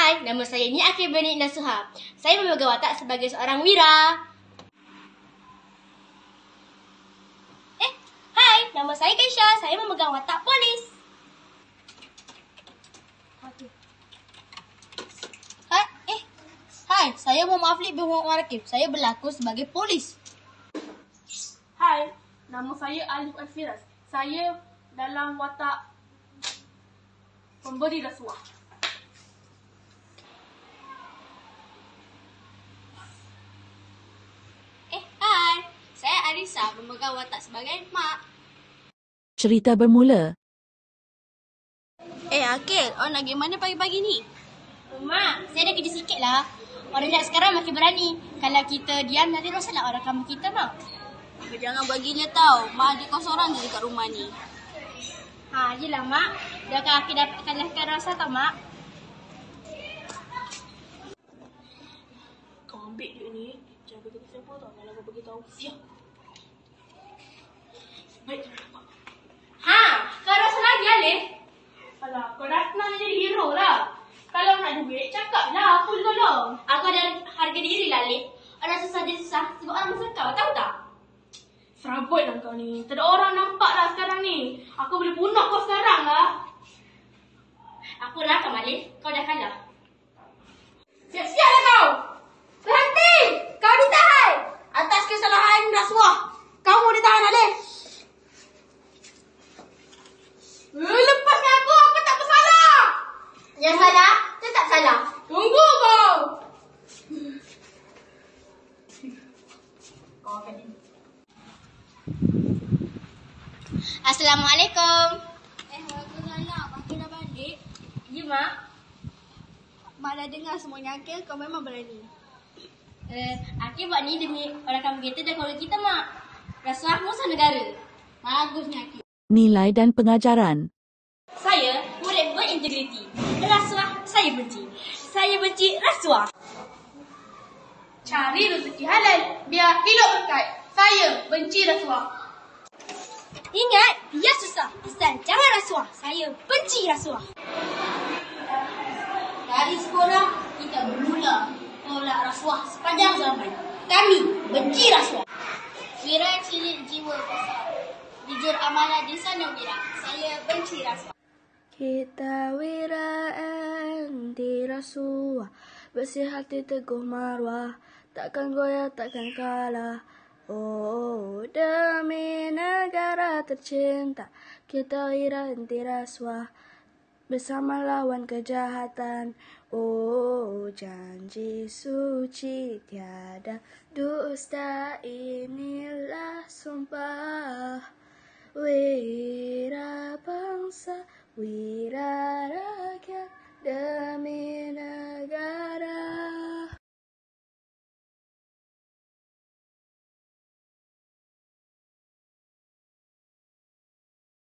Hai, nama saya Nia Akhil Benik Nasuha. Saya memegang watak sebagai seorang wira. Hai, nama saya Keisha. Saya memegang watak polis. Hai, saya Muhammad Aflik bin Muhammad Rakib. Saya berlaku sebagai polis. Hai, nama saya Alif Alfiras. Saya dalam watak pemberi rasuah. Hai, saya Arisa memegang watak sebagai mak. Cerita bermula. Akil, nak pergi mana pagi-pagi ni? Mak, saya ada kerja sikit lah. Orang jahat sekarang makin berani. Kalau kita diam, nanti orang salah orang kamu kita, Mak. Jangan bagi dia tahu. Mak adik kau seorang je dekat rumah ni. Yelah, Mak. Dah kan Akhil dapat kalahkan rasa tak, Mak? Kau ambil duit ni, jangan beritahu siapa tau. Kalau kau beritahu, siap. Baik, jangan nampak. Kau rasa lagi, Alif? Alah, kau dah senang jadi hero lah. Kalau nak duit, cakap lah. Aku tolong. Aku ada harga diri lah, Alif. Orang susah jadi susah sebab orang masa kau, tahu tak? Serabut lah kau ni. Tak ada orang nampak lah sekarang ni. Aku boleh bunuh kau sekarang lah. Aku rakam, Alif. Kau dah kalah. Siap-siap lah kau. Berhenti! Kau ditahan! Atas kesalahan rasuah, kamu ditahan, Alif. Lepaskan aku tak bersalah. Yang salah, tetap salah. Tunggu kau. Kau akan ini. Assalamualaikum. Waalaikumsalam. Akil dah balik. Ya, Mak. Mak dah dengar semuanya, Akil. Kau memang berani. Akhil buat ni demi orang kampung kita dan keluarga kita, Mak. Rasuah musuh negara. Bagusnya, Akil. Nilai dan pengajaran. Saya murid berintegriti. Rasuah saya benci. Saya benci rasuah. Cari rezeki halal. Biar hidup berkat. Saya benci rasuah. Ingat, dia susah. Asal jangan rasuah. Saya benci rasuah. Dari sekolah, kita bermula tolak rasuah sepanjang zaman. Kami benci rasuah. Wira ciri jiwa besar. Jujur amanah di sana wira. Saya benci rasuah. Kita wira anti rasuah, bersih hati teguh marwah, takkan goyah takkan kalah. Oh, demi negara tercinta, kita wira anti rasuah, bersama lawan kejahatan. Oh, janji suci tiada dusta, inilah sumpah. Wira bangsa, wira rakyat.